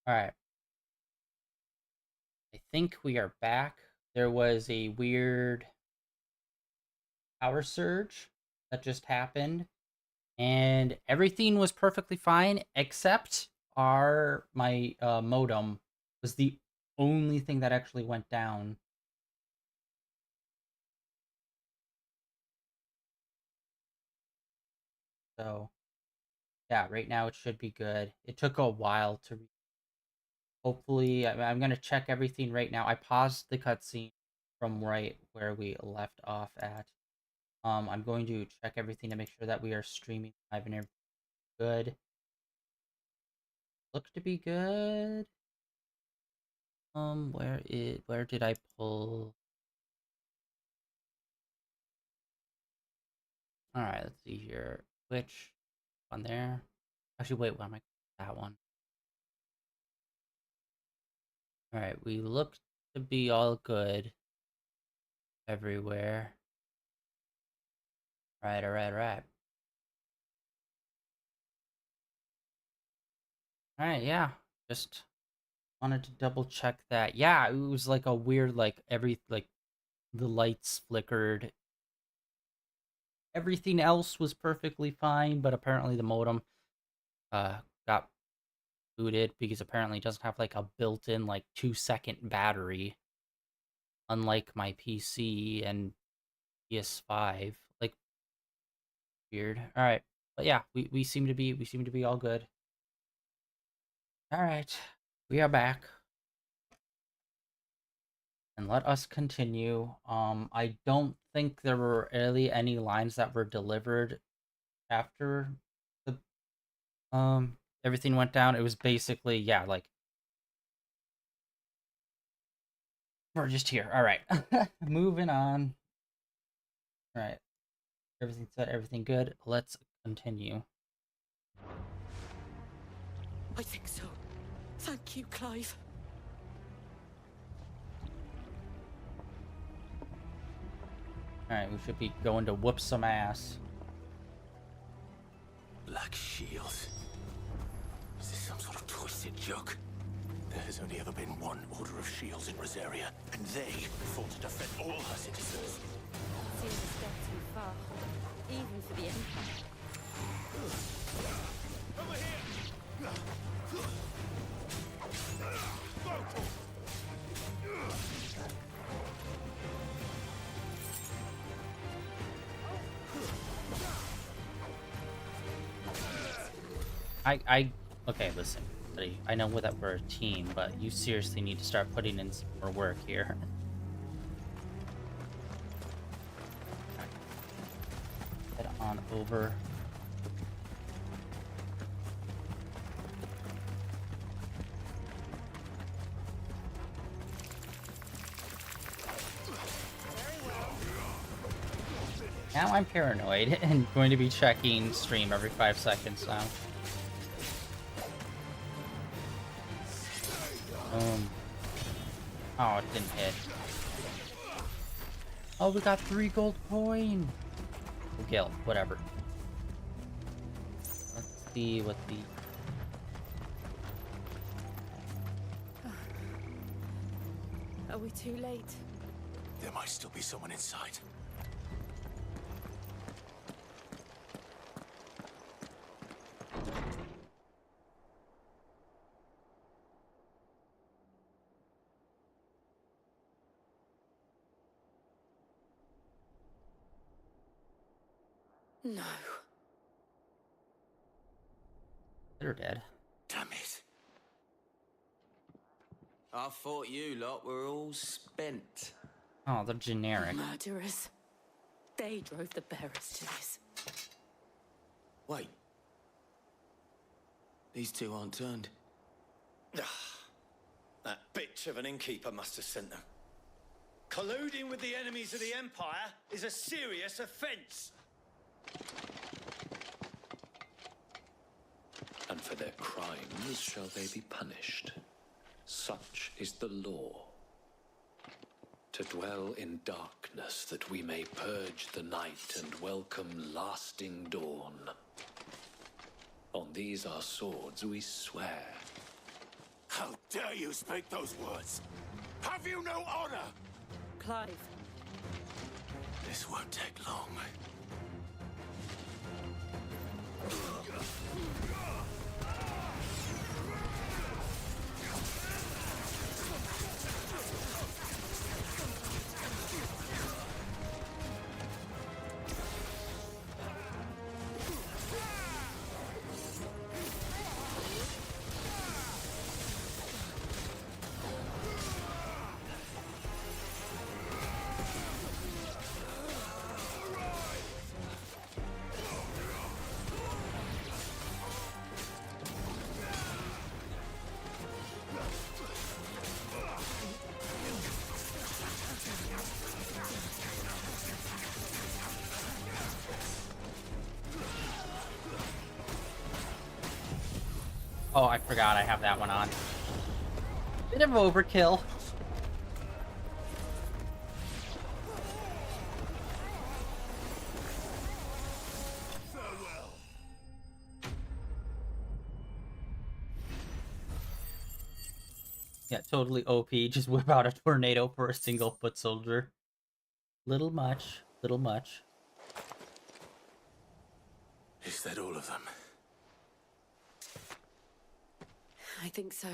All right. I think we are back. There was a weird power surge that just happened, and everything was perfectly fine except our my modem was the only thing that actually went down. So yeah, right now it should be good. It took a while to hopefully I'm gonna check everything right now. I paused the cutscene from right where we left off at. I'm going to check everything to make sure that we are streaming live and everything good. Looks to be good. Where did I pull? All right, let's see here. Which on there? Actually, wait, what am I? That one. All right, we look to be all good everywhere. All right, all right. All right, yeah. Just wanted to double check that. Yeah, it was like a weird, like the lights flickered. Everything else was perfectly fine, but apparently the modem uh got booted because apparently it doesn't have like a built-in like 2-second battery, unlike my PC and PS5. Like weird. All right, but yeah, we seem to be all good. All right, we are back, and let us continue. I don't think there were really any lines that were delivered after the everything went down. It was basically yeah, like we're just here. All right, moving on. All right. Everything set, everything good. Let's continue. I think so. Thank you, Clive. Alright, we should be going to whoop some ass. Black Shield. Is this some sort of twisted joke? There has only ever been one Order of Shields in Rosaria, and they fought to defend all her citizens. Seems a step too far, even for the Empire. Over here! Okay, listen, buddy. I know that we're a team, but you seriously need to start putting in some more work here. Head on over. Now I'm paranoid and going to be checking stream every 5 seconds now. Oh, it didn't hit. Oh, we got 3 gold coin. Okay, whatever. Let's see what the... Are we too late? There might still be someone inside. No. They're dead. Damn it. I thought you lot were all spent. Oh, they're generic. Murderers. They drove the bearers to this. Wait. These two aren't turned. That bitch of an innkeeper must have sent them. Colluding with the enemies of the Empire is a serious offense. And for their crimes shall they be punished. Such is the law. To dwell in darkness that we may purge the night and welcome lasting dawn. On these our swords we swear. How dare you speak those words? Have you no honor? Clive, This won't take long. Oh, I forgot I have that one on. Bit of overkill. Farewell. Yeah, totally OP. Just whip out a tornado for a single foot soldier. Little much, little much. Is that all of them? I think so.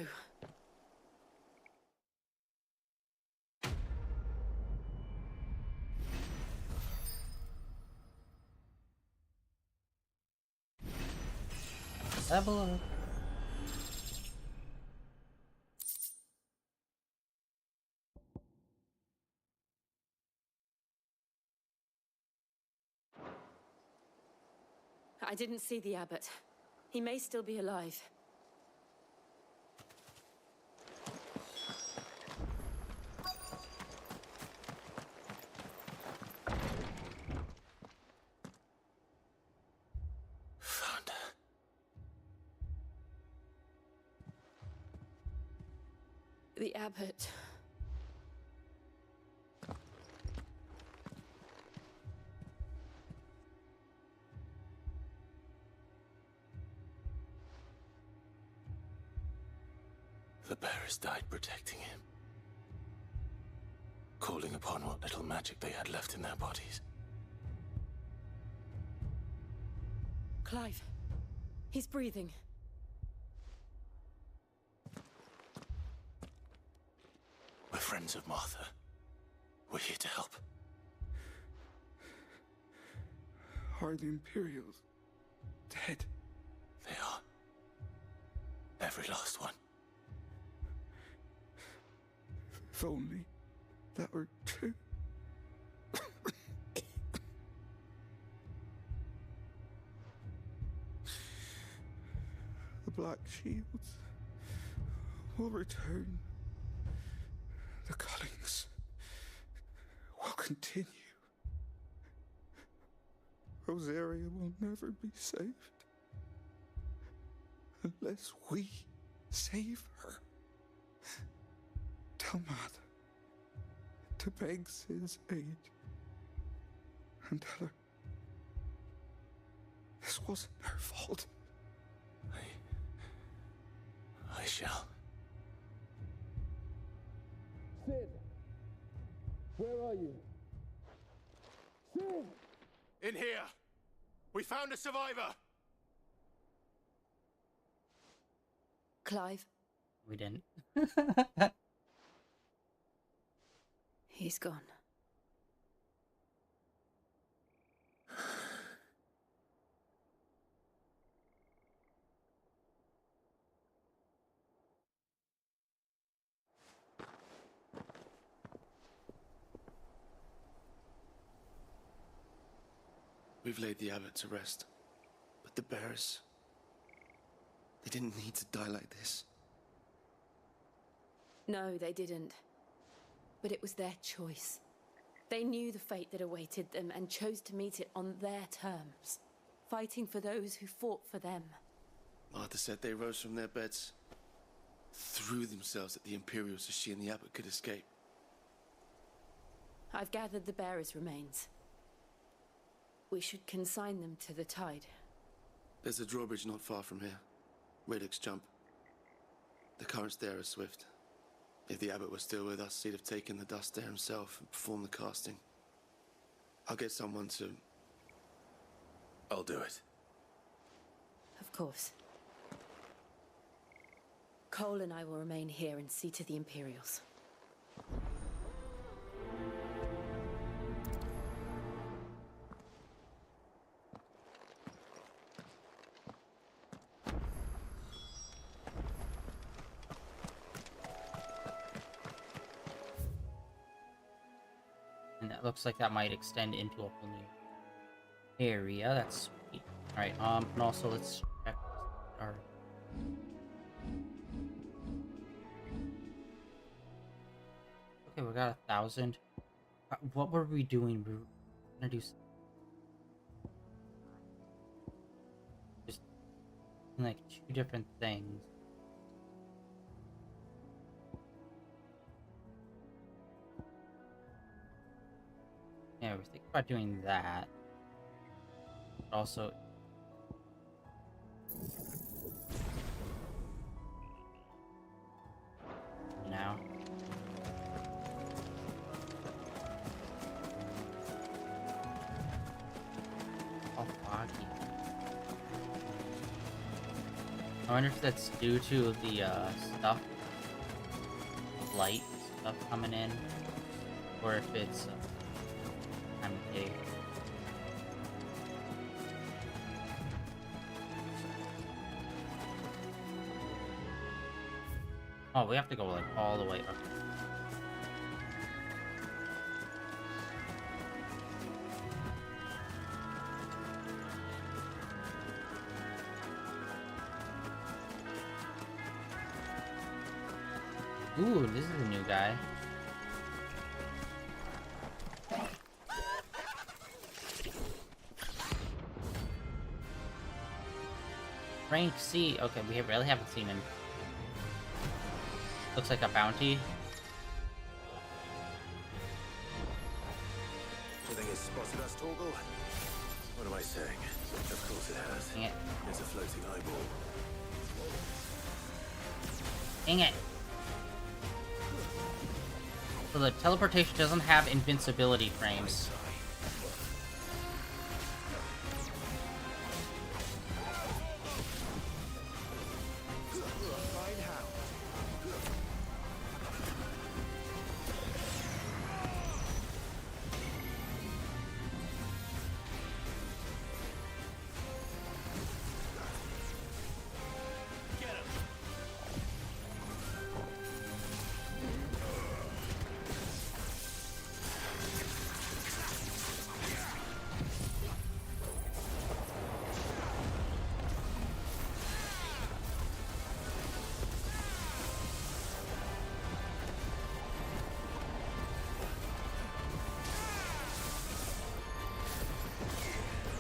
Level up. I didn't see the abbot. He may still be alive. Found her. The abbot. The bearers died protecting him. Calling upon what little magic they had left in their bodies. Clive. He's breathing. We're friends of Martha. We're here to help. Are the Imperials dead? They are. Every last one. If only that were true. The Black Shields will return. The cullings will continue. Rosaria will never be saved unless we save her. Tell Mother to beg Sid's aid and tell her this wasn't her fault. I shall. Sid! Where are you? Sid! In here! We found a survivor! Clive. We didn't. He's gone. We've laid the abbot to rest. But the bearers... they didn't need to die like this. No, they didn't. But it was their choice. They knew the fate that awaited them and chose to meet it on their terms, fighting for those who fought for them. Martha said they rose from their beds, threw themselves at the Imperials so she and the abbot could escape. I've gathered the bearers' remains. We should consign them to the tide. There's a drawbridge not far from here. Radix jump. The currents there are swift. If the abbot were still with us, he'd have taken the dust there himself and performed the casting. I'll get someone to... I'll do it. Of course. Cole and I will remain here and see to the Imperials. And that looks like that might extend into a whole new area. That's sweet. Alright, and also let's check our... Okay, we got 1,000. What were we doing? We were gonna do just like 2 different things. Yeah, we're thinking about doing that. But also, now. All foggy. I wonder if that's due to the stuff, light stuff coming in, or if it's time of day. Oh, we have to go like all the way up. Ooh, this is a new guy. Rank C. Okay, we really haven't seen him. Looks like a bounty. Do you think it's spotted us, Torgal? What am I saying? Of course it has. Dang it. It's a floating eyeball. Dang it. So the teleportation doesn't have invincibility frames.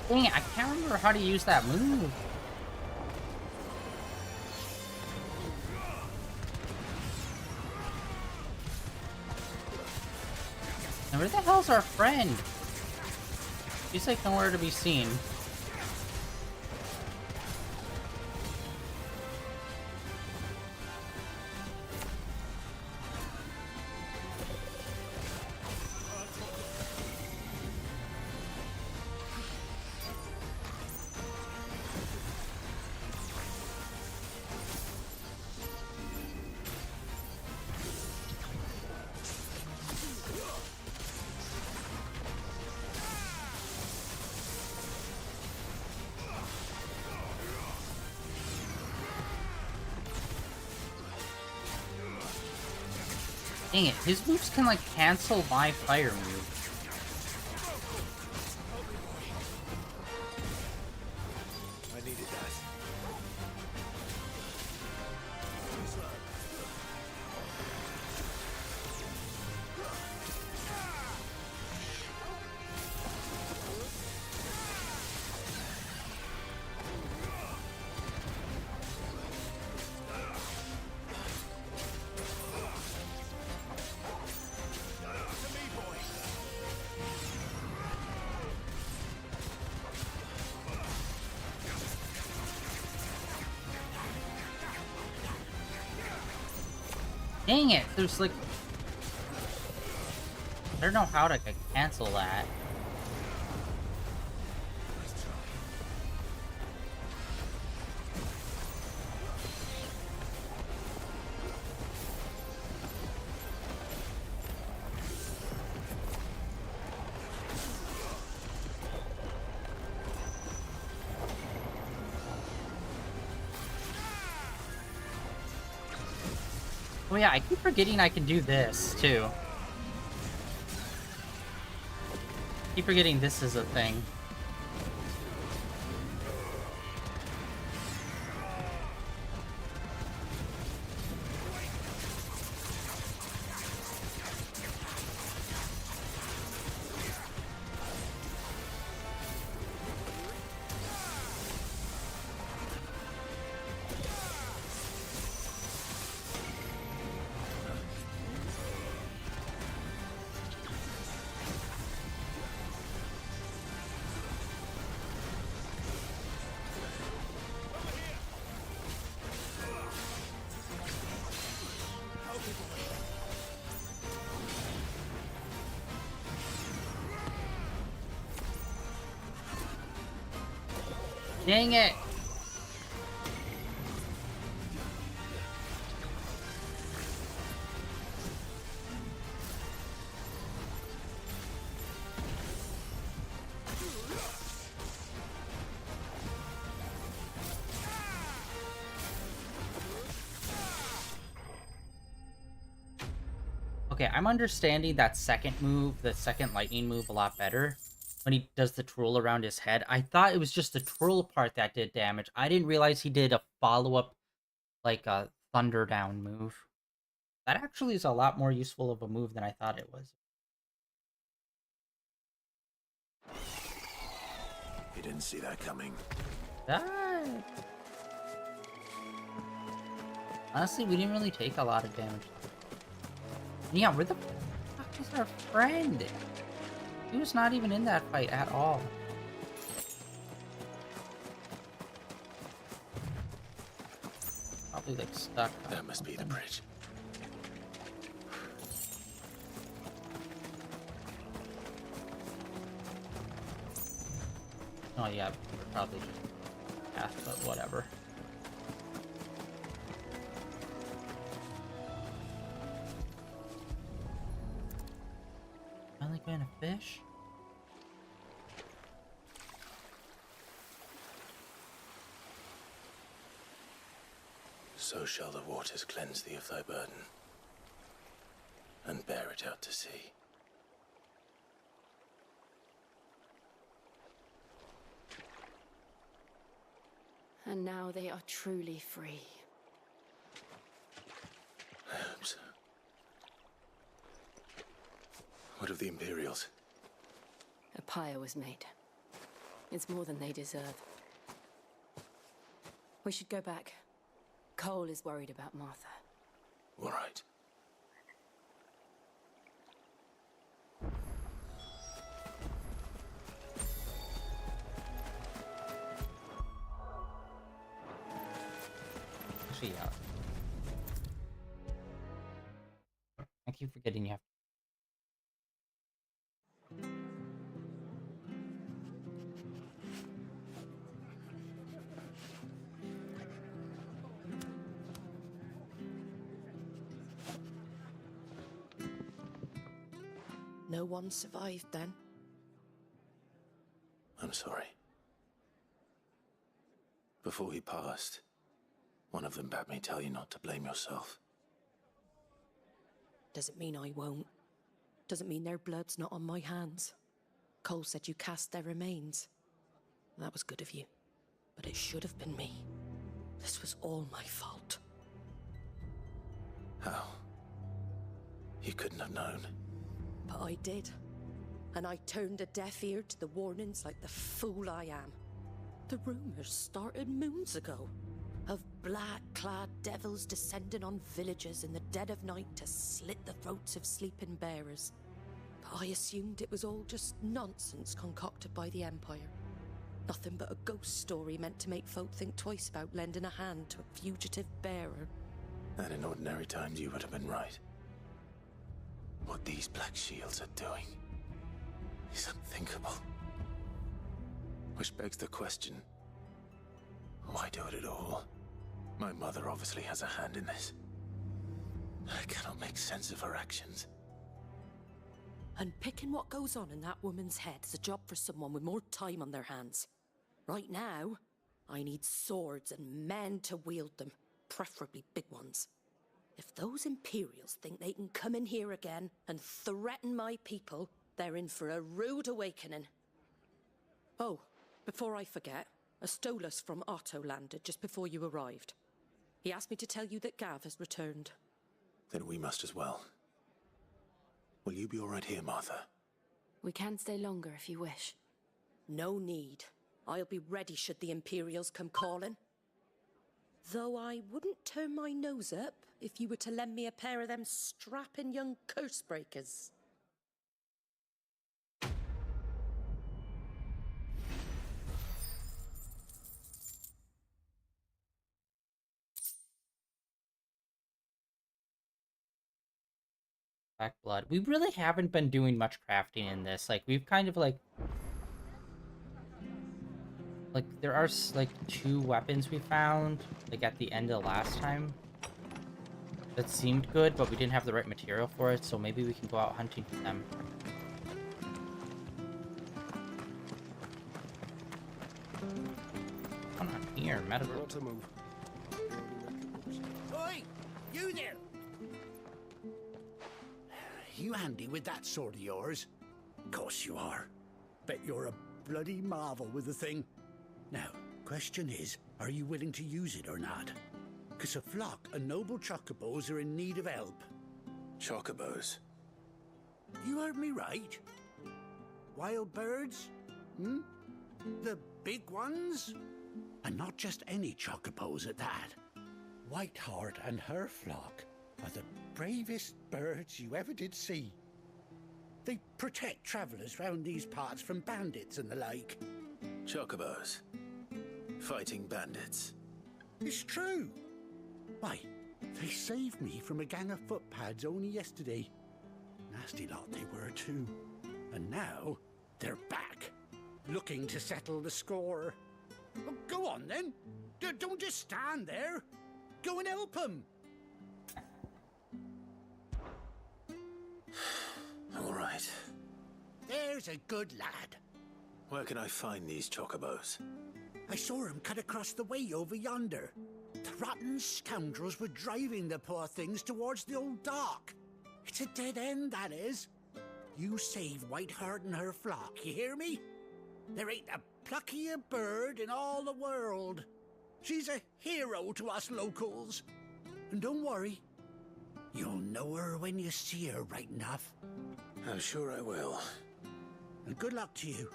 Dang it, I can't remember how to use that move. And where the hell's our friend? He's like nowhere to be seen. Dang it, his moves can like cancel my fire move. I needed that. Dang it! There's like... I don't know how to cancel that. Oh yeah, I keep forgetting I can do this, too. Keep forgetting this is a thing. Dang it! Okay, I'm understanding that second move, the second lightning move, a lot better. When he does the twirl around his head. I thought it was just the twirl part that did damage. I didn't realize he did a follow-up, like a thunder down move. That actually is a lot more useful of a move than I thought it was. You didn't see that coming. Honestly, we didn't really take a lot of damage. Yeah, where the fuck is our friend? He was not even in that fight at all. Probably like stuck. That must be the bridge. Oh yeah, probably just pass, but whatever. Finally going to fish? So shall the waters cleanse thee of thy burden, and bear it out to sea. And now they are truly free. I hope so. What of the Imperials? A pyre was made. It's more than they deserve. We should go back. Cole is worried about Martha. All right. Actually, yeah. I keep forgetting you have. No one survived then? I'm sorry. Before he passed, one of them bade me tell you not to blame yourself. Doesn't mean I won't. Doesn't mean their blood's not on my hands. Cole said you cast their remains. That was good of you. But it should have been me. This was all my fault. How? You couldn't have known. But I did. And I turned a deaf ear to the warnings like the fool I am. The rumors started moons ago. Of black-clad devils descending on villages in the dead of night to slit the throats of sleeping bearers. But I assumed it was all just nonsense concocted by the Empire. Nothing but a ghost story meant to make folk think twice about lending a hand to a fugitive bearer. And in ordinary times, you would have been right. What these Black Shields are doing is unthinkable. Which begs the question, why do it at all? My mother obviously has a hand in this. I cannot make sense of her actions. Unpicking what goes on in that woman's head is a job for someone with more time on their hands. Right now, I need swords and men to wield them, preferably big ones. If those Imperials think they can come in here again and threaten my people, they're in for a rude awakening. Oh, before I forget, a Stolas from Otto landed just before you arrived. He asked me to tell you that Gav has returned. Then we must as well. Will you be all right here, Martha? We can stay longer if you wish. No need. I'll be ready should the Imperials come calling. Though I wouldn't turn my nose up if you were to lend me a pair of them strapping young curse breakers. Black blood. We really haven't been doing much crafting in this. Like, we've kind of like there are like 2 weapons we found like at the end of the last time that seemed good, but we didn't have the right material for it, so maybe we can go out hunting for them. Come on here, medical. Not to move. Oi! You there! You handy with that sword of yours? Course you are. Bet you're a bloody marvel with the thing. Now, question is, are you willing to use it or not? 'Cause a flock of noble chocobos are in need of help. Chocobos? You heard me right. Wild birds? Hmm? The big ones? And not just any chocobos at that. Whiteheart and her flock are the bravest birds you ever did see. They protect travellers round these parts from bandits and the like. Chocobos? Fighting bandits? It's true. Why, they saved me from a gang of footpads only yesterday. Nasty lot they were too. And now they're back, looking to settle the score. Well, go on then. Don't just stand there. Go and help them. All right. There's a good lad. Where can I find these chocobos? I saw him cut across the way over yonder. The rotten scoundrels were driving the poor things towards the old dock. It's a dead end, that is. You save Whiteheart and her flock, you hear me? There ain't a pluckier bird in all the world. She's a hero to us locals. And don't worry, you'll know her when you see her right enough. I'm sure I will. And good luck to you.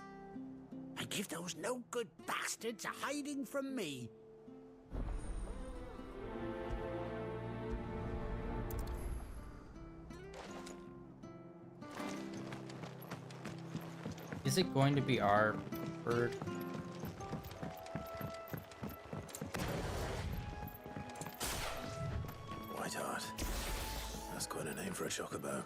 And give those no-good bastards a hiding from me. Is it going to be our bird? Whiteheart. That's quite a name for a chocobo.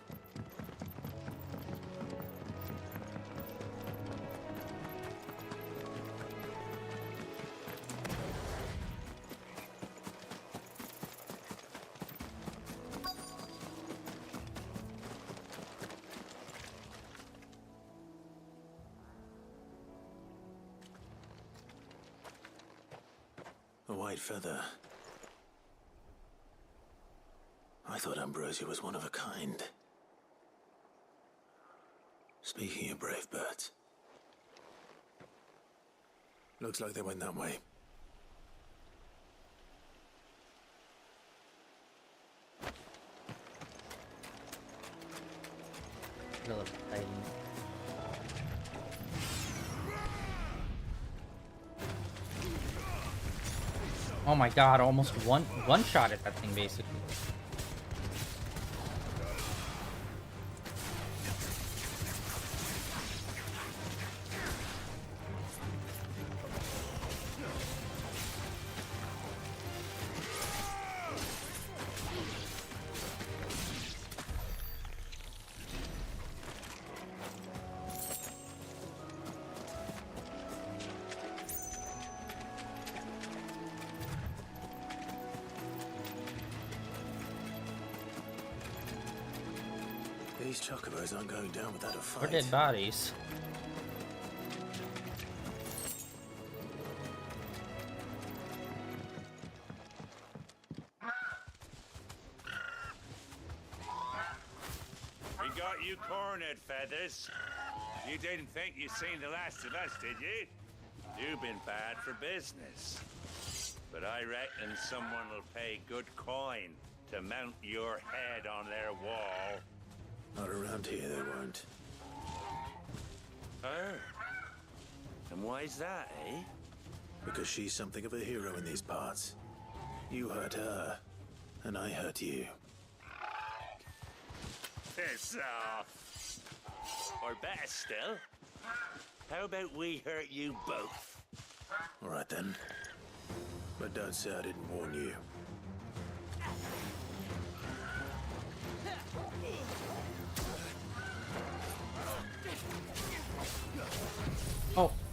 A white feather. I thought Ambrosia was one of a kind. Speaking of brave birds. Looks like they went that way. Little fighting. Oh my god, almost one shot at that thing basically. These chocobos aren't going down without a fight. Or dead bodies. We got you cornered, Feathers. You didn't think you'd seen the last of us, did you? You've been bad for business. But I reckon someone will pay good coin to mount your head on their wall. Not around here, they won't. Oh? And why's that, eh? Because she's something of a hero in these parts. You hurt her, and I hurt you. Piss off. Or better still, how about we hurt you both? All right then. But don't say I didn't warn you.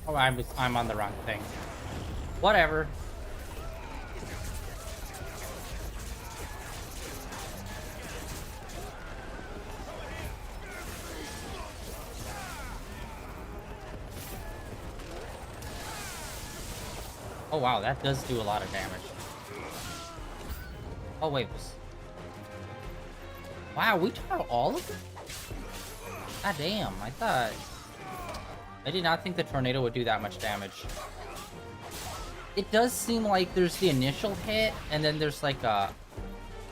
Oh, I'm on the wrong thing. Whatever. Oh wow, that does do a lot of damage. Oh wait, wow, we took out all of them? God damn, I did not think the tornado would do that much damage. It does seem like there's the initial hit, and then there's like a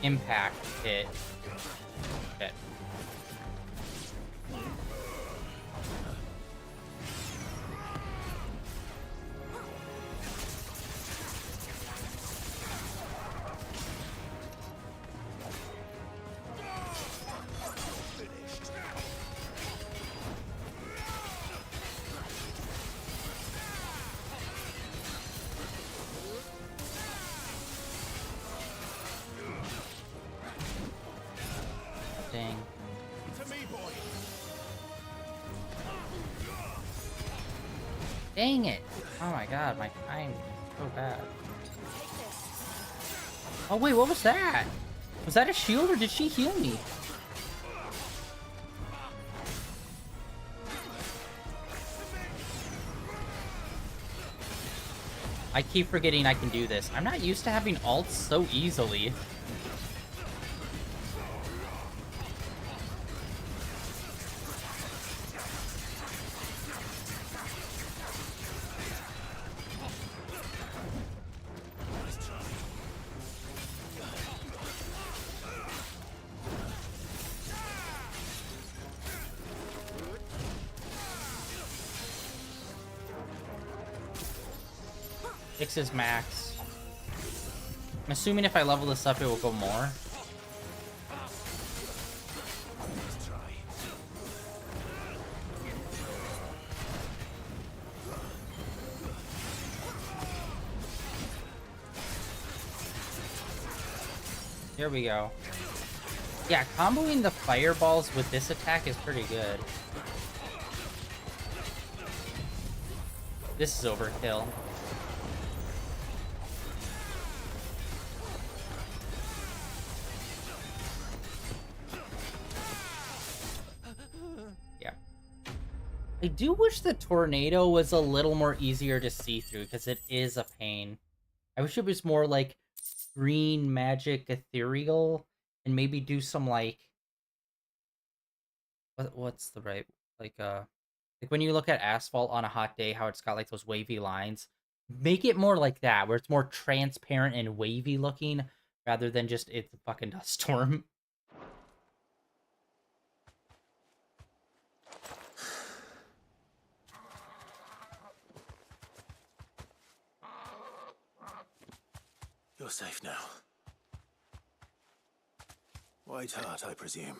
impact hit. Dang. Dang it! Oh my god, my time is so bad. Oh wait, what was that? Was that a shield or did she heal me? I keep forgetting I can do this. I'm not used to having ults so easily. Six is max. I'm assuming if I level this up, it will go more. Here we go. Yeah, comboing the fireballs with this attack is pretty good. This is overkill. I do wish the tornado was a little more easier to see through, because it is a pain. I wish it was more like green magic ethereal, and maybe do some like what's the right like when you look at asphalt on a hot day, how it's got like those wavy lines. Make it more like that, where it's more transparent and wavy looking, rather than just it's a fucking dust storm. You're safe now. White Heart, I presume.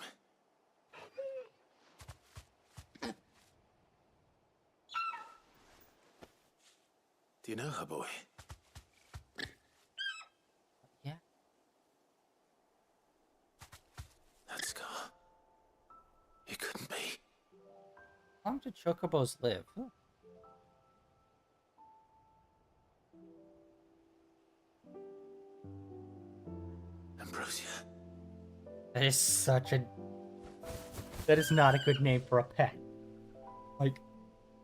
Do you know her, boy? Yeah. That scar. It couldn't be. How long did chocobos live? Ooh. Ambrosia. That is such a That is not a good name for a pet. Like,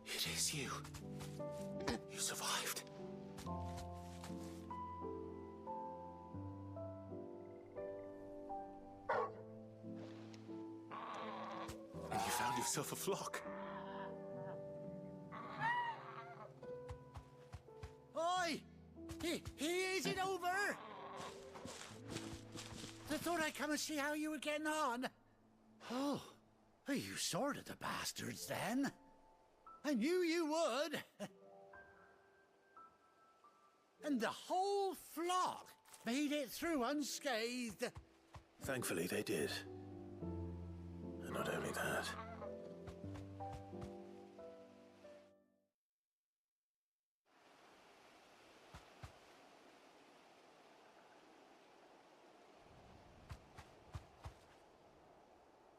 It is you. You survived. And you found yourself a flock. Oi! Is it over? I thought I'd come and see how you were getting on. Oh, you sorted the bastards then. I knew you would. And the whole flock made it through unscathed. Thankfully, they did. And not only that.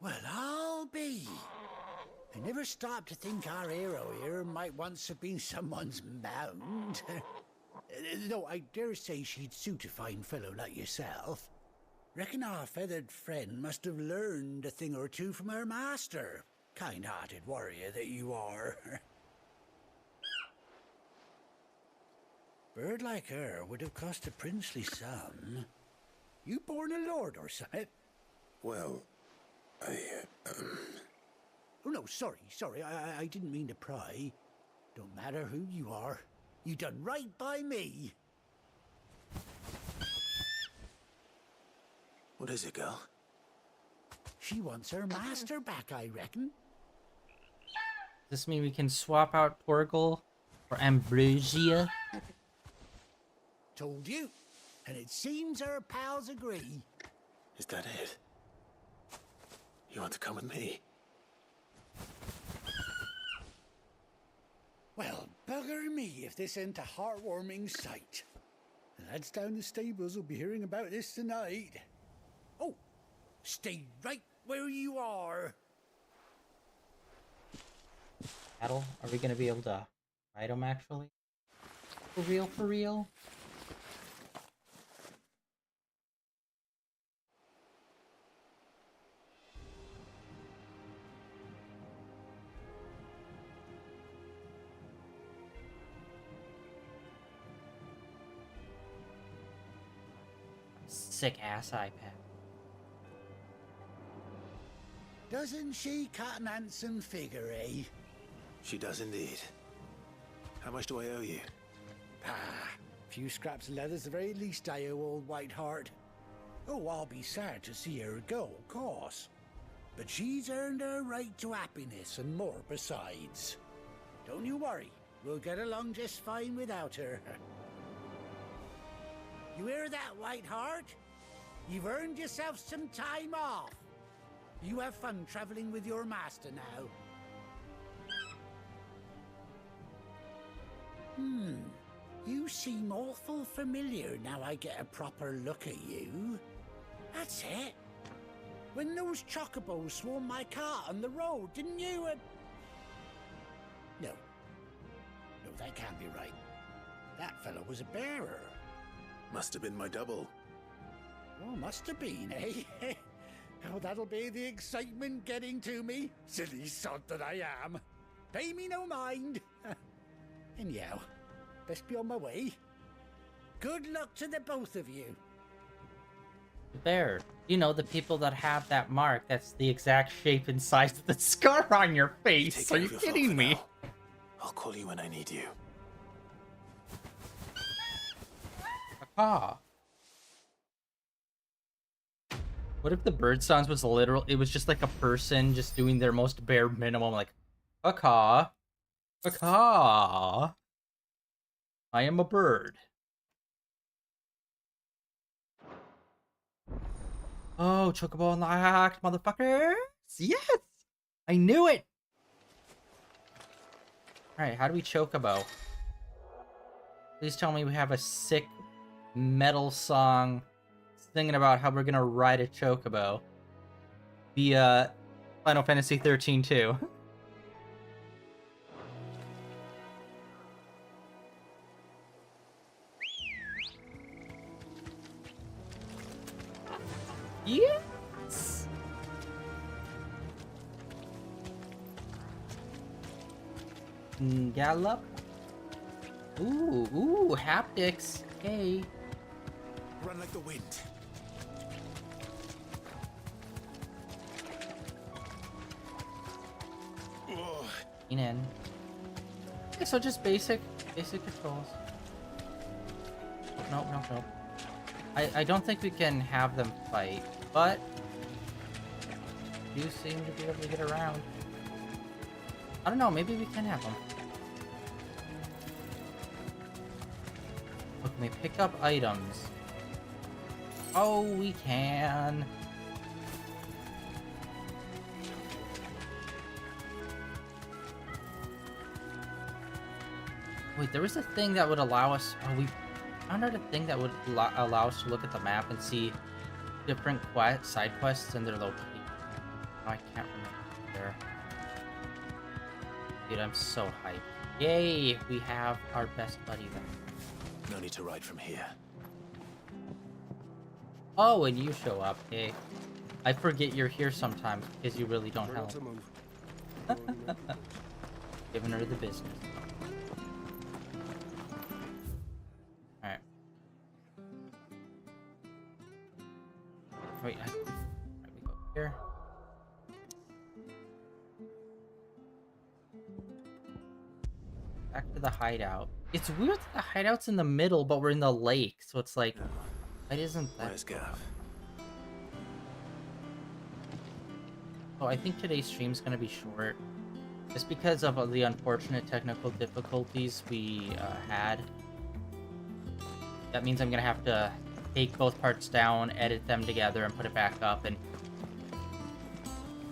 Well, I'll be. I never stopped to think our hero here might once have been someone's mount. Though I dare say she'd suit a fine fellow like yourself. Reckon our feathered friend must have learned a thing or two from her master. Kind-hearted warrior that you are. Bird like her would have cost a princely sum. You born a lord or something? Well, Oh, no, sorry. I didn't mean to pry. Don't matter who you are. You done right by me. What is it, girl? She wants her master back, I reckon. Does this mean we can swap out Torgal for Ambrosia? Told you. And it seems her pals agree. Is that it? You want to come with me? Well, bugger me if this ain't a heartwarming sight. The lads down the stables will be hearing about this tonight. Oh, stay right where you are. Battle? Are we gonna be able to ride them actually? For real, for real? Sick ass iPad. Doesn't she cut an handsome figure, eh? She does indeed. How much do I owe you? Few scraps of leather's the very least I owe old Whiteheart. Oh, I'll be sad to see her go, of course. But she's earned her right to happiness and more besides. Don't you worry, we'll get along just fine without her. You hear that, Whiteheart? You've earned yourself some time off. You have fun traveling with your master now. You seem awful familiar now I get a proper look at you. That's it. When those chocobos swarmed my cart on the road, didn't you? No, that can't be right. That fellow was a bearer. Must have been my double. Oh, must have been, eh? Oh, that'll be the excitement getting to me. Silly sod that I am. Pay me no mind. Anyhow, best be on my way. Good luck to the both of you. Bear, you know, the people that have that mark, that's the exact shape and size of the scar on your face. Are you kidding me? I'll call you when I need you. Ah. What if the bird sounds was literal? It was just like a person just doing their most bare minimum, like, a caw. A caw. I am a bird. Oh, chocobo unlocked, motherfuckers! Yes! I knew it! Alright, how do we chocobo? Please tell me we have a sick metal song singing about how we're gonna ride a chocobo. The, Final Fantasy XIII too. Yes! Gallop. Ooh, haptics. Hey. Run like the wind. Oh. In. Okay, so just basic controls. Oh, no. I don't think we can have them fight, but you seem to be able to get around. I don't know, maybe we can have them. Look, can we pick up items? Oh, we can. Wait, there was a thing that would allow us... Oh, we found out a thing that would allow us to look at the map and see different side quests and their location. Oh, I can't remember there. Dude, I'm so hyped. Yay, we have our best buddy then. No need to ride from here. Oh, and you show up. Hey, I forget you're here sometimes because you really don't help. Giving her the business. Alright. Wait, we go here. Back to the hideout. It's weird that the hideout's in the middle, but we're in the lake, so it's like, why isn't that? Where's Gav? Oh, I think today's stream's gonna be short, just because of the unfortunate technical difficulties we had. That means I'm gonna have to take both parts down, edit them together, and put it back up, and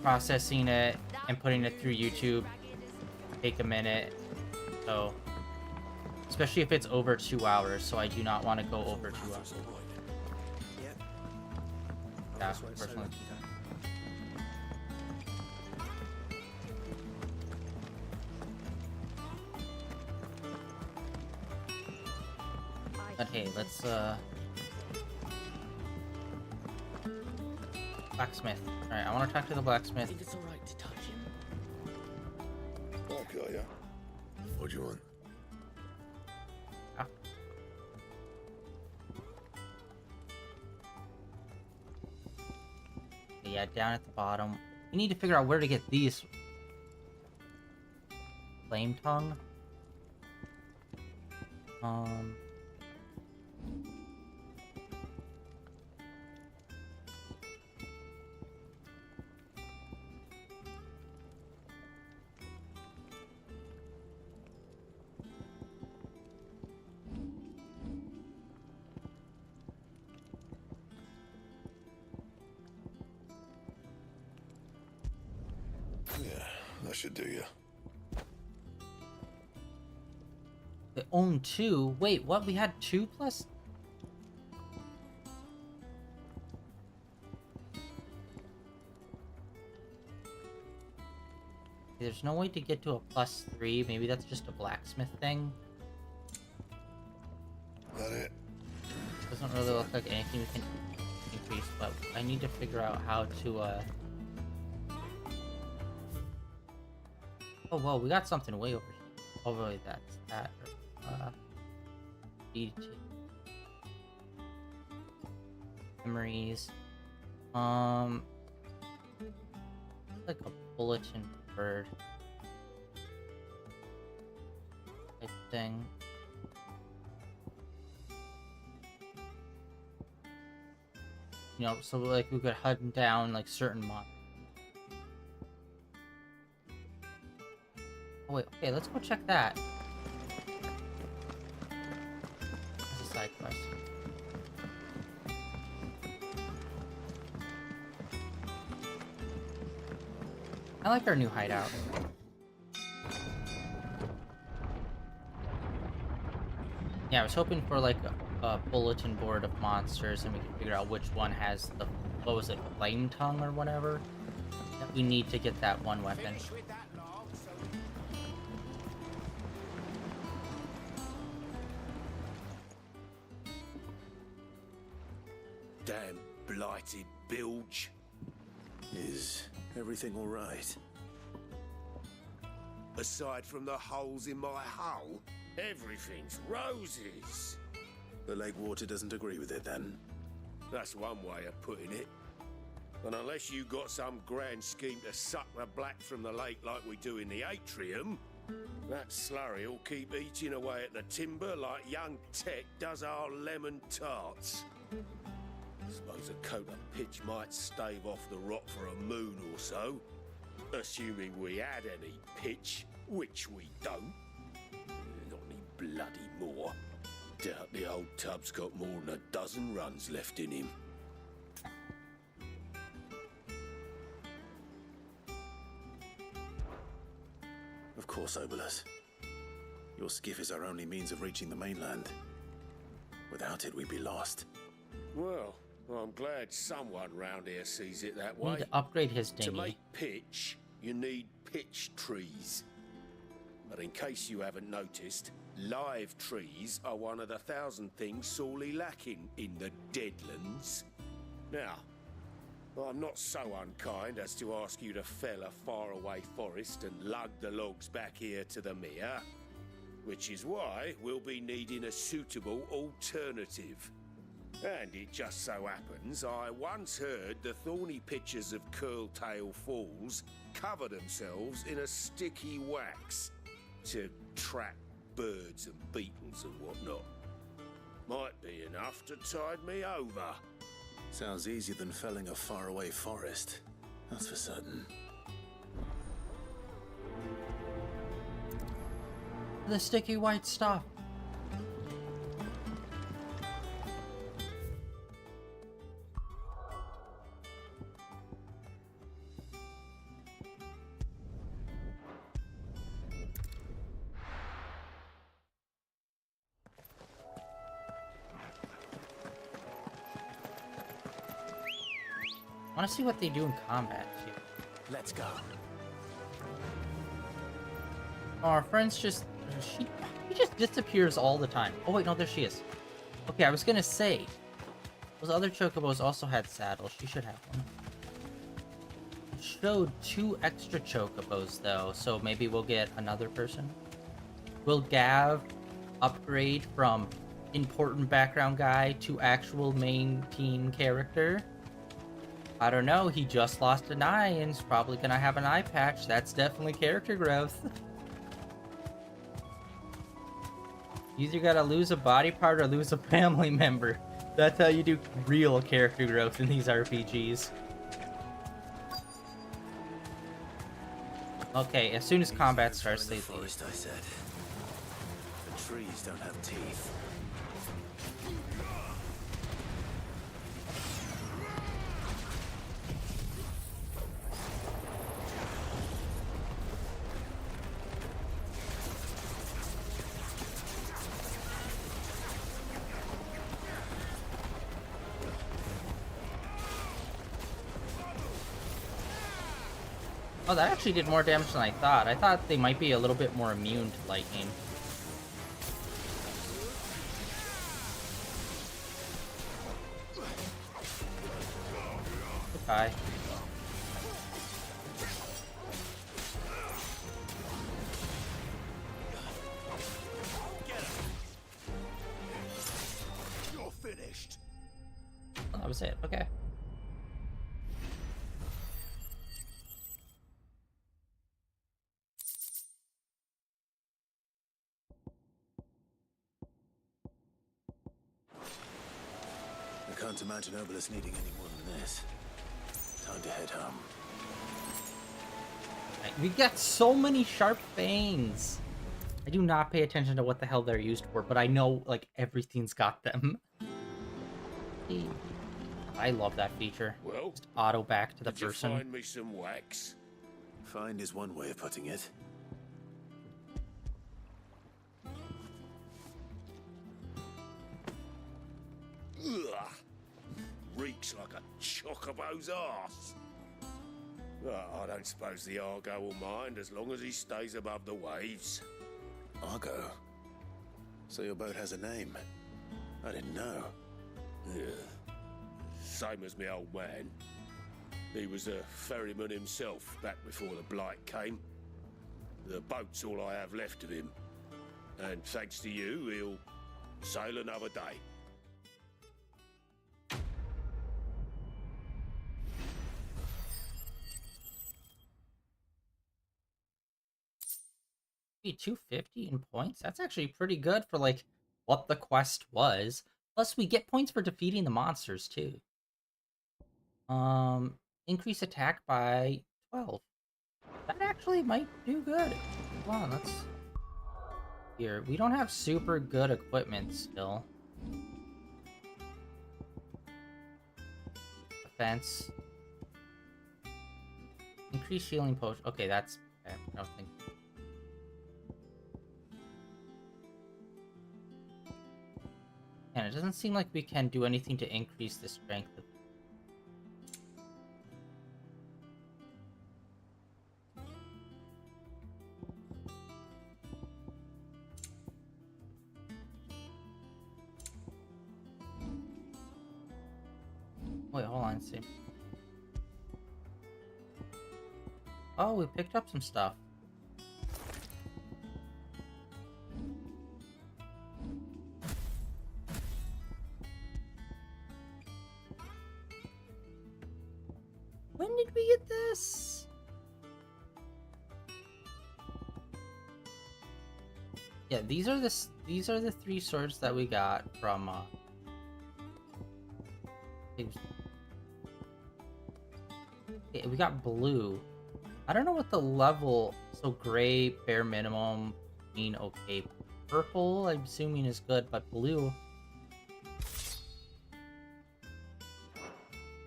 processing it and putting it through YouTube take a minute. So, especially if it's over 2 hours, so I do not want to go over 2 hours. Yeah, personally. But hey, let's blacksmith. Alright, I want to talk to the blacksmith. I think it's alright to touch him. Okay, yeah. What do you want? Ah. Yeah, down at the bottom. We need to figure out where to get these. Flame tongue. Yeah, that should do you. They own 2. Wait, what? We had 2 plus? There's no way to get to a +3. Maybe that's just a blacksmith thing. That it? Doesn't really look like anything we can increase, but I need to figure out how to, Oh, whoa, we got something way over here. Oh, really, that's that. DT. Memories. Like a bulletin board type thing. You know, so like we could hunt down like certain monsters. Oh wait, okay, let's go check that. That's a side quest. I like our new hideout. Yeah, I was hoping for like a bulletin board of monsters and we can figure out which one has the, what was it, flame tongue or whatever? That we need to get that one weapon. Damn blighted bilge. Is everything all right? Aside from the holes in my hull, everything's roses. The lake water doesn't agree with it, then? That's one way of putting it. And unless you got some grand scheme to suck the black from the lake like we do in the atrium, that slurry'll keep eating away at the timber like young Tech does our lemon tarts. Suppose a coat of pitch might stave off the rot for a moon or so, assuming we had any pitch, which we don't. Not any bloody more. Doubt the old tub's got more than a dozen runs left in him. Of course, Obolus. Your skiff is our only means of reaching the mainland. Without it, we'd be lost. Well, I'm glad someone round here sees it that We way. need to upgrade his To dinghy. make pitch, you need pitch trees. But in case you haven't noticed, live trees are one of the 1,000 things sorely lacking in the Deadlands. Now, I'm not so unkind as to ask you to fell a faraway forest and lug the logs back here to the mere, which is why we'll be needing a suitable alternative. And it just so happens I once heard the thorny pitchers of Curltail Falls cover themselves in a sticky wax to trap birds and beetles and whatnot. Might be enough to tide me over. Sounds easier than felling a faraway forest. That's for certain. The sticky white stuff. I want to see what they do in combat too. Let's go. Oh, our friend's just she just disappears all the time. Oh wait, no, there she is. Okay, I was gonna say those other chocobos also had saddles. She should have one. It showed 2 extra chocobos though, so maybe we'll get another person. Will Gav upgrade from important background guy to actual main team character? I don't know, he just lost an eye and is probably gonna have an eye patch. That's definitely character growth. You either gotta lose a body part or lose a family member. That's how you do real character growth in these RPGs. Okay, as soon as combat starts, they leave. Forest, I said. The trees don't have teeth. Oh, that actually did more damage than I thought. I thought they might be a little bit more immune to lightning. Goodbye. You're finished. Oh, that was it. Okay. I can't imagine Obolus needing any more than this. Time to head home. We got so many sharp fangs. I do not pay attention to what the hell they're used for, but I know like everything's got them. I love that feature. Well, just auto back to the did you person. find me some wax? Find is one way of putting it. Ugh. Reeks like a chocobo's arse. I don't suppose the Argo will mind as long as he stays above the waves. Argo? So your boat has a name? I didn't know. Yeah. Same as my old man. He was a ferryman himself back before the Blight came. The boat's all I have left of him. And thanks to you, he'll sail another day. Be 250 in points? That's actually pretty good for, like, what the quest was. Plus, we get points for defeating the monsters, too. Increase attack by 12. That actually might do good. Hold on, let's... Here, we don't have super good equipment still. Defense. Increase healing potion. Okay, that's... Okay, I don't think... And it doesn't seem like we can do anything to increase the strength of... Wait, hold on, let's see. Oh, we picked up some stuff. When did we get this? Yeah, these are the 3 swords that we got from yeah, we got blue. I don't know what the level. So gray, bare minimum, green, okay. Purple, I'm assuming is good, but blue,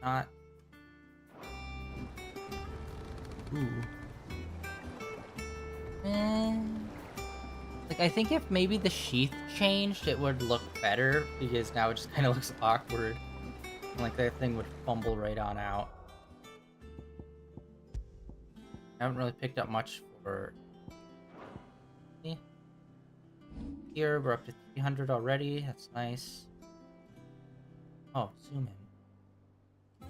not. Ooh. Like, I think if maybe the sheath changed, it would look better, because now it just kind of looks awkward. And, like, that thing would fumble right on out. I haven't really picked up much for... Here, we're up to 300 already. That's nice. Oh, zoom in.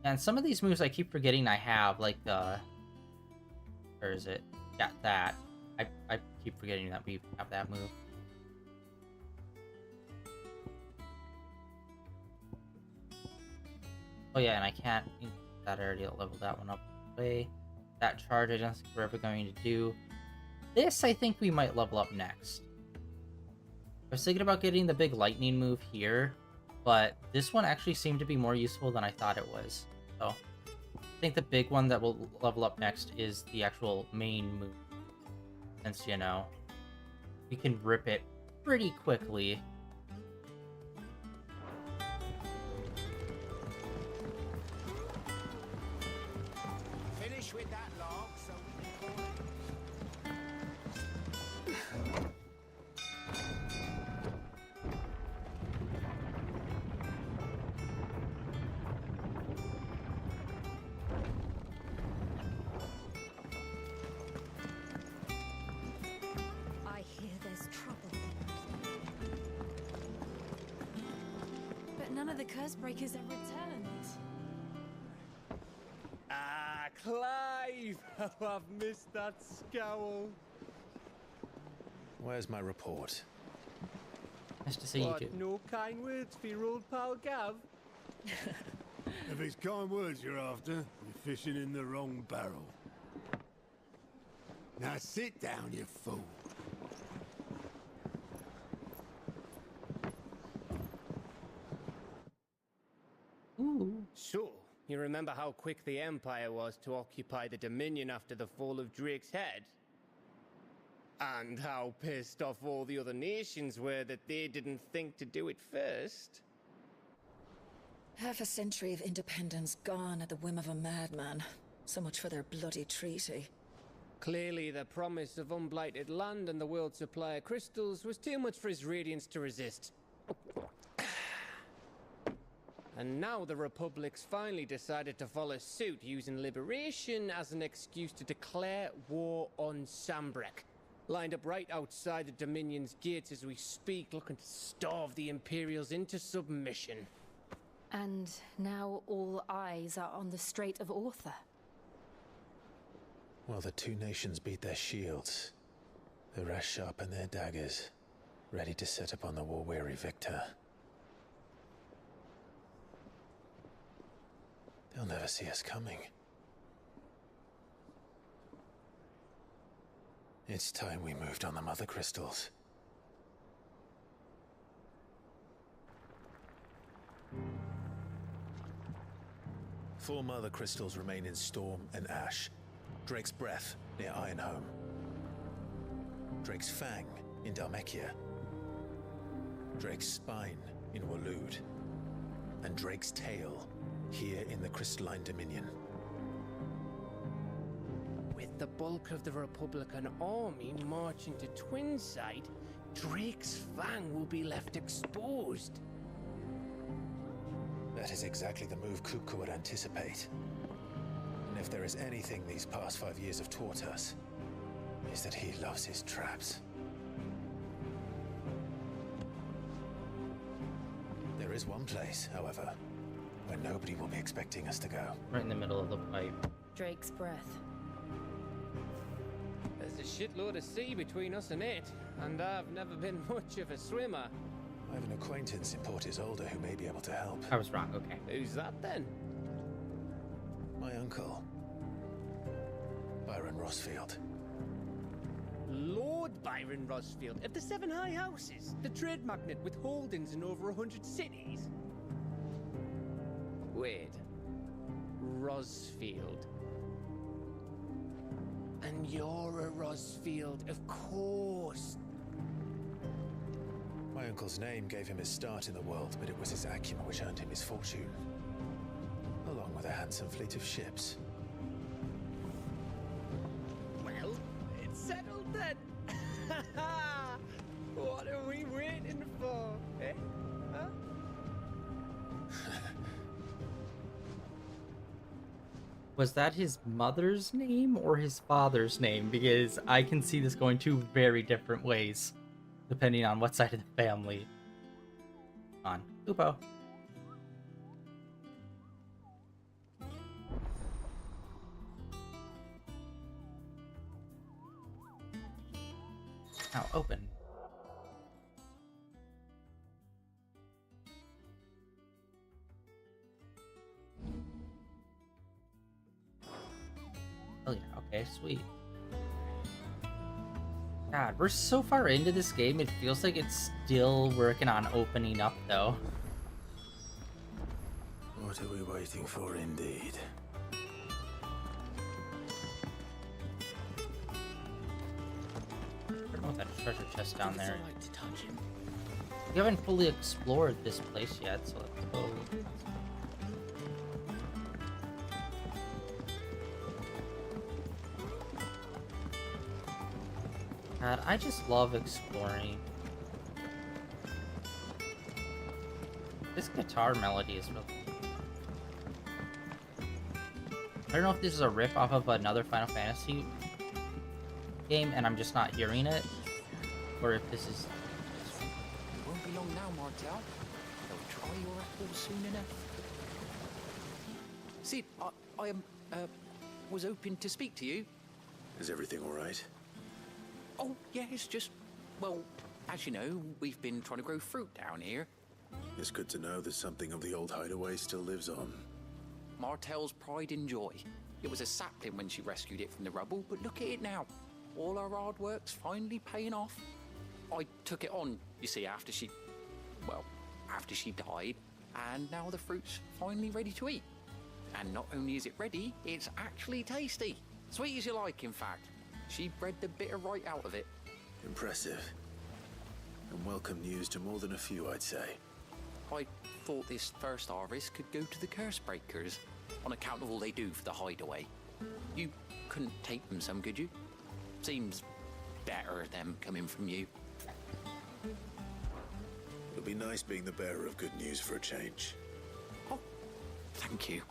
And some of these moves I keep forgetting I have, like the... Where is it? Yeah, that. I keep forgetting that we have that move. Oh yeah, and I can't... That I already leveled that one up. Way. That charge I don't think we're ever going to do. This I think we might level up next. I was thinking about getting the big lightning move here, but this one actually seemed to be more useful than I thought it was. So I think the big one that will level up next is the actual main move. Since, you know, we can rip it pretty quickly. Finish with that log so we can call it. I hear there's trouble. But none of the curse breakers have returned. Ah, Clive! Oh, I've missed that scowl. Where's my report? Nice to see you too. No kind words for your old pal Gav? If it's kind words you're after, you're fishing in the wrong barrel. Now sit down, you fool. Ooh. So, you remember how quick the Empire was to occupy the Dominion after the fall of Drake's Head? And how pissed off all the other nations were that they didn't think to do it first? Half a century of independence gone at the whim of a madman. So much for their bloody treaty. Clearly, the promise of unblighted land and the world's supply of crystals was too much for his radiance to resist. And now the Republic's finally decided to follow suit, using liberation as an excuse to declare war on Sambrek. Lined up right outside the Dominion's gates as we speak, looking to starve the Imperials into submission. And now all eyes are on the Strait of Author. while the two nations beat their shields, the rest sharpen their daggers, ready to set upon the war-weary victor. They'll never see us coming. It's time we moved on the Mother Crystals. Four Mother Crystals remain in Storm and Ash. Drake's Breath near Ironhome. Drake's Fang in Dhalmekia. Drake's Spine in Waloed. And Drake's Tail here in the Crystalline Dominion. With the bulk of the Republican army marching to Twinside, Drake's Fang will be left exposed. That is exactly the move Kupka would anticipate. And if there is anything these past 5 years have taught us, is that he loves his traps. There is one place, however, where nobody will be expecting us to go. Right in the middle of the pipe. Drake's Breath. There's a shitload of sea between us and it, and I've never been much of a swimmer. I have an acquaintance in Port Isolde who may be able to help. I was wrong, okay. Who's that then? My uncle, Byron Rosfield. Lord Byron Rosfield of the Seven High Houses, the trade magnate with holdings in over 100 cities. Wait, Rosfield. And you're a Rosfield, of course. My uncle's name gave him his start in the world, but it was his acumen which earned him his fortune, along with a handsome fleet of ships. Well, it's settled then. What are we waiting for, eh? Huh? Was that his mother's name or his father's name? Because I can see this going two very different ways, depending on what side of the family. On Upo. Now open. Oh yeah, okay, sweet. God, we're so far into this game, it feels like it's still working on opening up, though. What are we waiting for, indeed? I don't know if that treasure chest down there. We haven't fully explored this place yet, so let's go. God, I just love exploring. This guitar melody is really cool. I don't know if this is a riff off of another Final Fantasy game and I'm just not hearing it, or if this is... It won't be long now, Martel. They'll try your apples soon enough. Sid, I was hoping to speak to you. Is everything all right? Oh, yeah, it's just, well, as you know, we've been trying to grow fruit down here. It's good to know that something of the old hideaway still lives on. Martel's pride and joy. It was a sapling when she rescued it from the rubble, but look at it now. All our hard work's finally paying off. I took it on, you see, after she died, and now the fruit's finally ready to eat. And not only is it ready, it's actually tasty. Sweet as you like, in fact. She bred the bitter right out of it. Impressive. And welcome news to more than a few, I'd say. I thought this first harvest could go to the curse breakers, on account of all they do for the hideaway. You couldn't take them some, could you? Seems better them coming from you. It'll be nice being the bearer of good news for a change. Oh, thank you.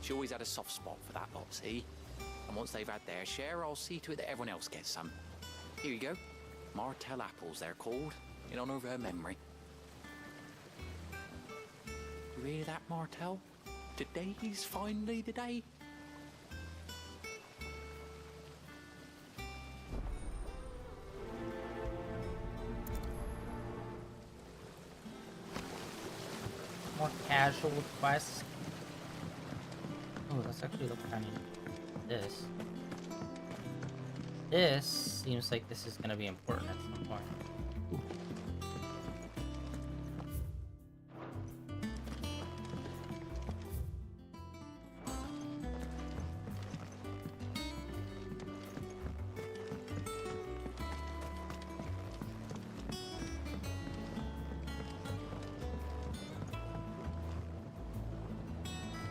She always had a soft spot for that lot, see? And once they've had their share, I'll see to it that everyone else gets some. Here you go. Martel apples, they're called, in honor of her memory. You hear that, Martel? Today's finally the day. more casual quests. Oh, let's actually look kind of this. This seems like this is going to be important at some point. Ooh.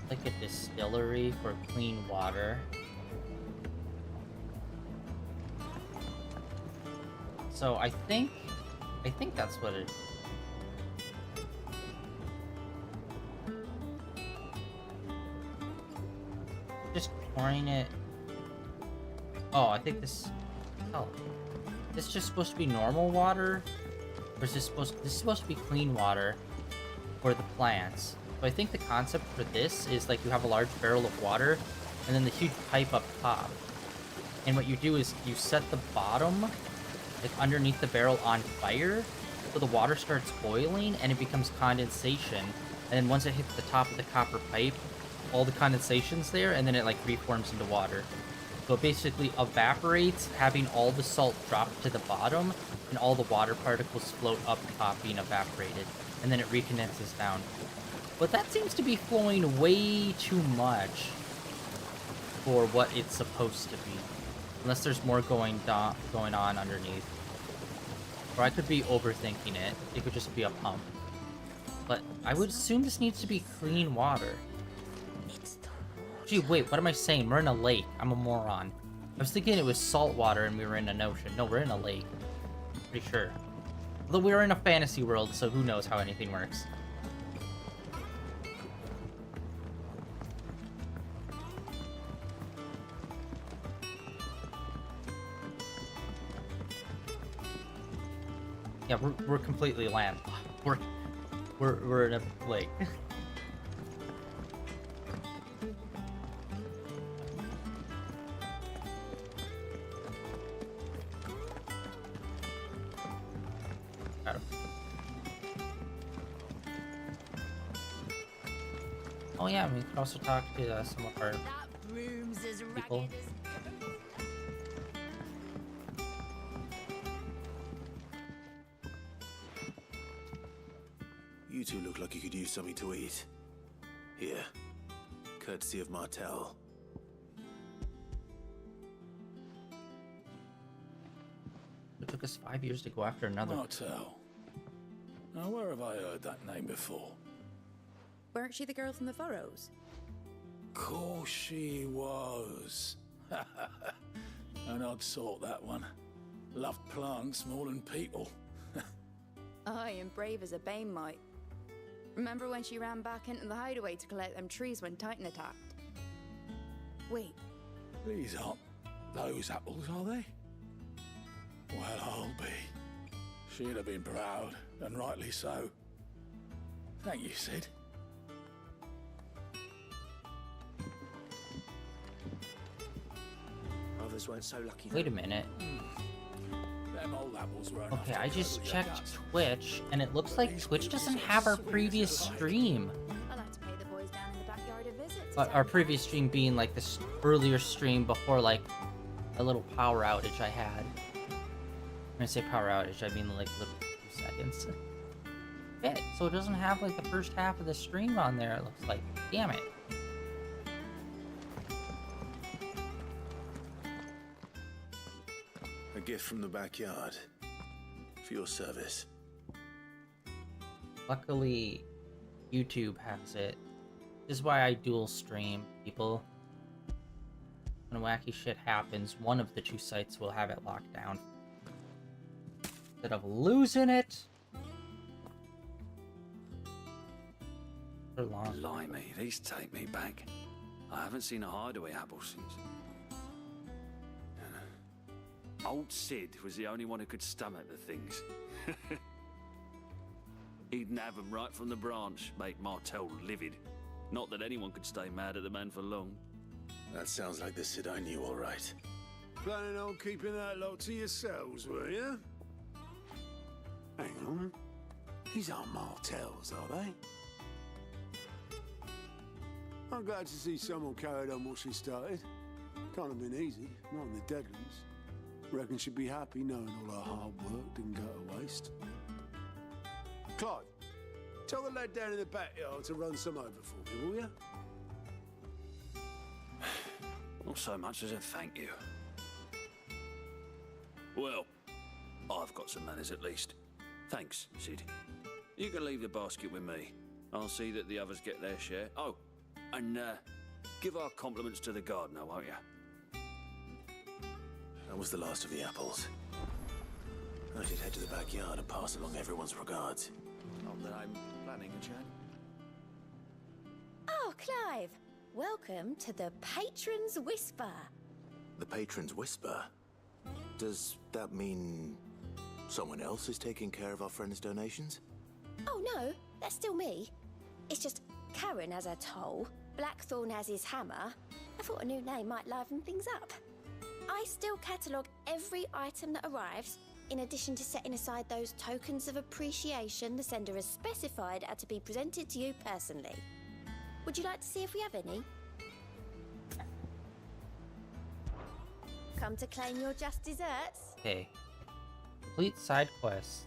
Like a distillery for clean water. So I think that's what it. Just pouring it. Oh, I think this. Oh, this is just supposed to be normal water, or is this supposed? This is supposed to be clean water for the plants. So I think the concept for this is like you have a large barrel of water, and then the huge pipe up top. And what you do is you set the bottom, like underneath the barrel, on fire, so the water starts boiling and it becomes condensation. And then once it hits the top of the copper pipe, all the condensation's there, and then it like reforms into water. So it basically evaporates, having all the salt drop to the bottom, and all the water particles float up top being evaporated, and then it recondenses down. But that seems to be flowing way too much for what it's supposed to be. Unless there's more going on underneath. Or I could be overthinking it. It could just be a pump. But I would assume this needs to be clean water. Gee, wait, what am I saying? We're in a lake. I'm a moron. I was thinking it was salt water and we were in an ocean. No, we're in a lake. Pretty sure. Although we're in a fantasy world, so who knows how anything works. Yeah, we're completely land. We're in a lake. Got him. Oh yeah, we could also talk to some of our people. You two look like you could use something to eat. Here, courtesy of Martel. It took us 5 years to go after another. Martel. Now, where have I heard that name before? Weren't she the girl from the Furrows? Course she was. An odd sort, that one. Loved plants more than people. Aye, and brave as a bane might. Remember when she ran back into the hideaway to collect them trees when Titan attacked? Wait. These aren't those apples, are they? Well, I'll be. She'd have been proud, and rightly so. Thank you, Sid. Others weren't so lucky. Wait a minute. Them old apples were Okay, I just checked Twitch, and it looks like Twitch doesn't have our previous stream. I'll have to pay the boys down in the backyard a visit. But our previous stream being like this earlier stream before like a little power outage I had. When I say power outage, I mean like little 2 seconds. Okay, so it doesn't have like the first half of the stream on there, it looks like. Damn it. A gift from the backyard. For your service. Luckily, YouTube has it. This is why I dual stream, people. When wacky shit happens, one of the 2 sites will have it locked down. Instead of losing it. For long. Blimey, these take me back. I haven't seen a hideaway apple since. Old Sid was the only one who could stomach the things. He'd nab them right from the branch, make Martel livid. Not that anyone could stay mad at the man for long. That sounds like the Sid I knew, all right. Planning on keeping that lot to yourselves, were you? Hang on. These aren't Martels, are they? I'm glad to see someone carried on what she started. Can't have been easy, not in the Deadlands. Reckon she'd be happy knowing all her hard work didn't go to waste. Clive, tell the lad down in the backyard to run some over for me, will you? Not so much as a thank you. Well, I've got some manners at least. Thanks, Sid. You can leave the basket with me. I'll see that the others get their share. Oh, and give our compliments to the gardener, won't you? That was the last of the apples. I should head to the backyard and pass along everyone's regards. Not that I'm planning a chat. Oh, Clive! Welcome to the Patron's Whisper. The Patron's Whisper? Does that mean someone else is taking care of our friend's donations? Oh no, that's still me. It's just Karen has her toll, Blackthorn has his hammer. I thought a new name might liven things up. I still catalogue every item that arrives, in addition to setting aside those tokens of appreciation the sender has specified are to be presented to you personally. Would you like to see if we have any? Come to claim your just desserts? Okay. Complete side quest.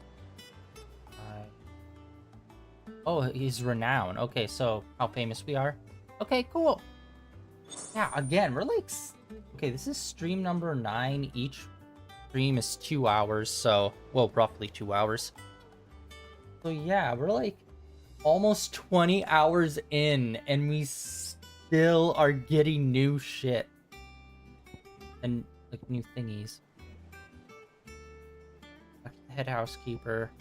Oh, he's renowned. Okay, so how famous we are. Okay, cool. Yeah, again, we're like... Okay, this is stream number 9. Each stream is 2 hours, so... Well, roughly 2 hours. So yeah, we're like almost 20 hours in, and we still are getting new shit. And, like, new thingies. Head housekeeper.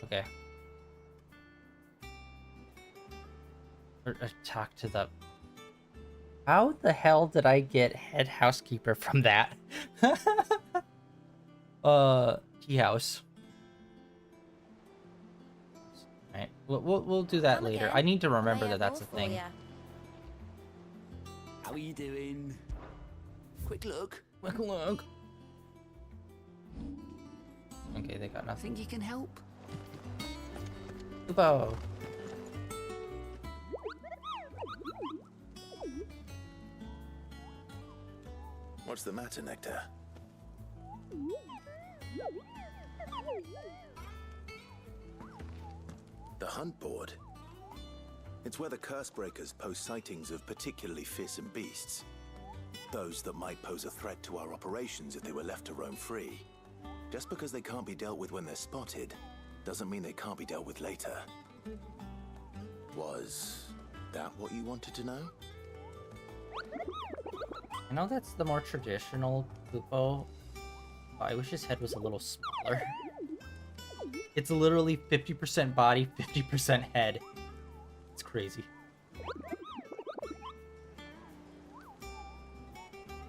Okay. Or talk to the... How the hell did I get head housekeeper from that? Tea house. Alright, we'll do that later. I need to remember that that's a thing. How are you doing? Quick look. Quick look. Okay, they got nothing. Think you can help? Kubo. What's the matter, Nectar? The hunt board. It's where the curse breakers post sightings of particularly fearsome beasts. Those that might pose a threat to our operations if they were left to roam free. Just because they can't be dealt with when they're spotted, doesn't mean they can't be dealt with later. Was that what you wanted to know? I know that's the more traditional Kupo. I wish his head was a little smaller. It's literally 50% body, 50% head. It's crazy.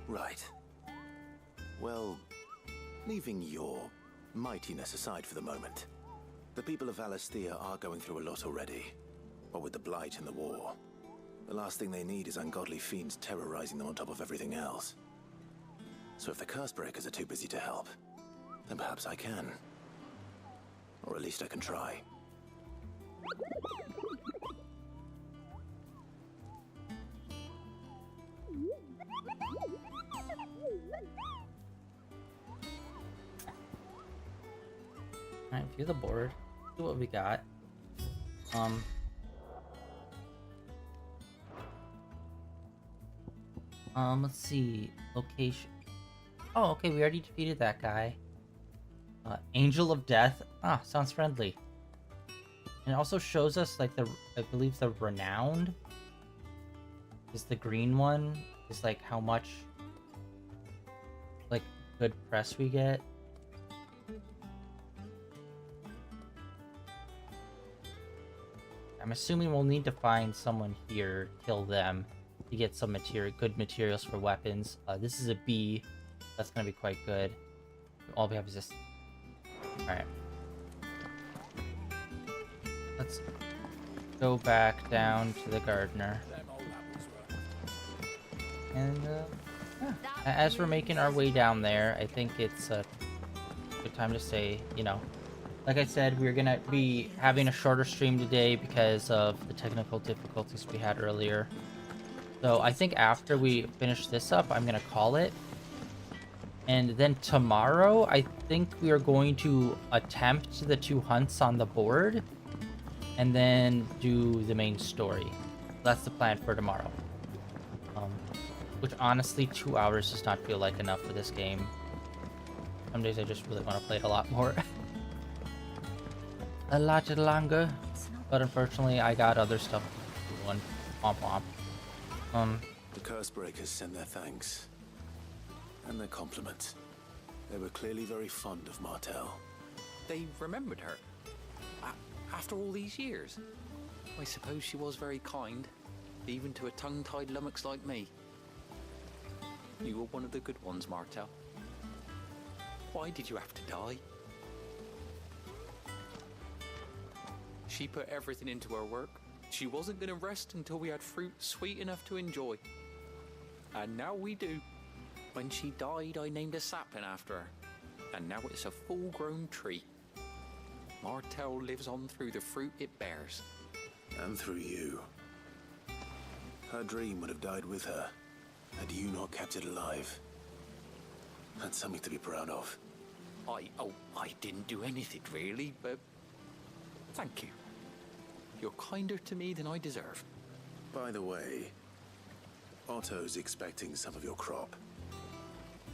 Right. Well, leaving your mightiness aside for the moment, the people of Valisthea are going through a lot already. What with the Blight and the war, the last thing they need is ungodly fiends terrorizing them on top of everything else. So if the curse breakers are too busy to help, then perhaps I can. Or at least I can try. Alright, view the board. See what we got. Let's see. Location. Oh, okay, we already defeated that guy. Angel of Death. Ah, sounds friendly. And it also shows us, like, I believe the Renowned is the green one. Is, like, how much, like, good press we get. I'm assuming we'll need to find someone here, kill them, to get some good materials for weapons. This is a B. That's gonna be quite good. All we have is this. Alright. Let's go back down to the gardener. And, yeah. As we're making our way down there, I think it's a good time to say, you know, like I said, we're gonna be having a shorter stream today because of the technical difficulties we had earlier. So I think after we finish this up, I'm gonna call it. And then tomorrow, I think we are going to attempt the 2 hunts on the board, and then do the main story. That's the plan for tomorrow. Which honestly, 2 hours does not feel like enough for this game. Some days I just really want to play it a lot more. A lot longer. But unfortunately, I got other stuff to do. Womp womp. The Cursebreakers send their thanks. And their compliments. They were clearly very fond of Martell. They remembered her. After all these years. I suppose she was very kind, even to a tongue-tied lummox like me. You were one of the good ones, Martell. Why did you have to die? She put everything into her work. She wasn't going to rest until we had fruit sweet enough to enjoy. And now we do. When she died, I named a sapling after her. And now it's a full-grown tree. Martell lives on through the fruit it bears. And through you. Her dream would have died with her, had you not kept it alive. That's something to be proud of. I didn't do anything really, but thank you. You're kinder to me than I deserve. By the way, Otto's expecting some of your crop.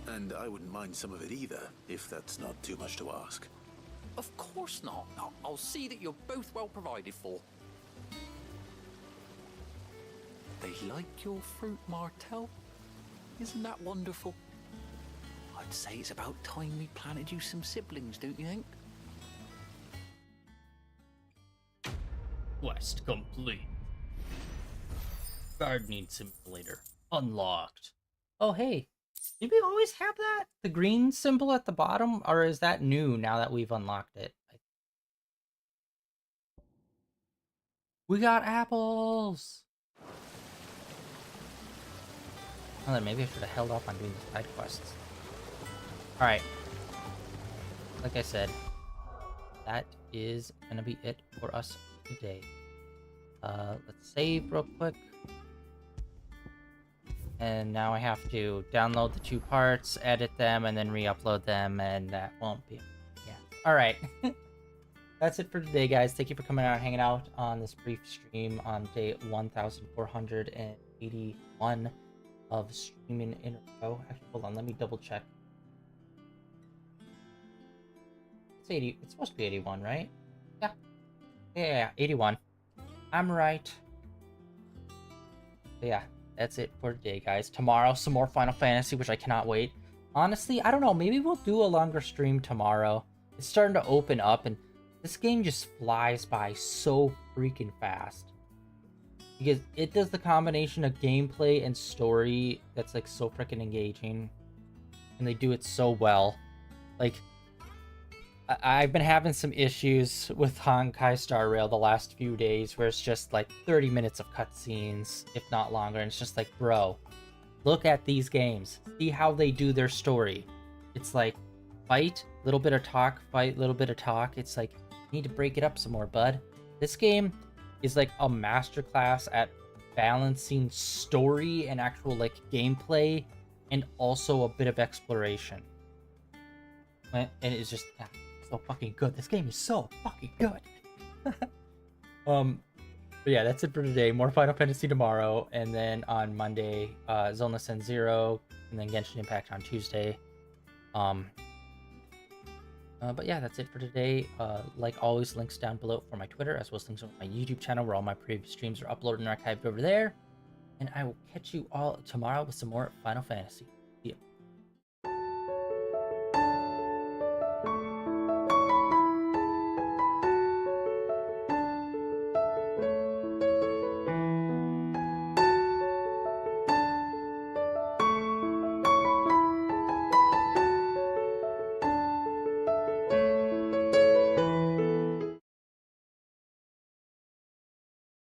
And I wouldn't mind some of it either, if that's not too much to ask. Of course not. I'll see that you're both well provided for. They like your fruit, Martell. Isn't that wonderful? I'd say it's about time we planted you some siblings, don't you think? Quest complete. Gardening simulator unlocked. Oh, hey. Did we always have that? The green symbol at the bottom? Or is that new now that we've unlocked it? We got apples! Oh, then maybe I should have held off on doing the side quests. Alright. Like I said, that is gonna be it for us today. Let's save real quick. And now I have to download the 2 parts, edit them, and then re-upload them, and that won't be... Yeah. Alright. That's it for today, guys. Thank you for coming out and hanging out on this brief stream on day 1481 of streaming in a row. Actually, hold on. Let me double check. It's 80. It's supposed to be 81, right? Yeah. Yeah, 81. I'm right. But yeah. That's it for today, guys. Tomorrow, some more Final Fantasy, which I cannot wait. Honestly, I don't know. Maybe we'll do a longer stream tomorrow. It's starting to open up, and this game just flies by so freaking fast. Because it does the combination of gameplay and story that's, like, so freaking engaging. And they do it so well. Like, I've been having some issues with Honkai Star Rail the last few days where it's just like 30 minutes of cutscenes, if not longer. And it's just like, bro, look at these games. See how they do their story. It's like, fight, little bit of talk, fight, little bit of talk. It's like, you need to break it up some more, bud. This game is like a masterclass at balancing story and actual like gameplay and also a bit of exploration. And it's just... so fucking good. This game is so fucking good. But yeah, that's it for today. More Final Fantasy tomorrow, and then on Monday, Zone Ascent 0, and then Genshin Impact on Tuesday. But yeah, that's it for today. Like always, links down below for my Twitter, as well as links on my YouTube channel, where all my previous streams are uploaded and archived over there. And I will catch you all tomorrow with some more Final Fantasy.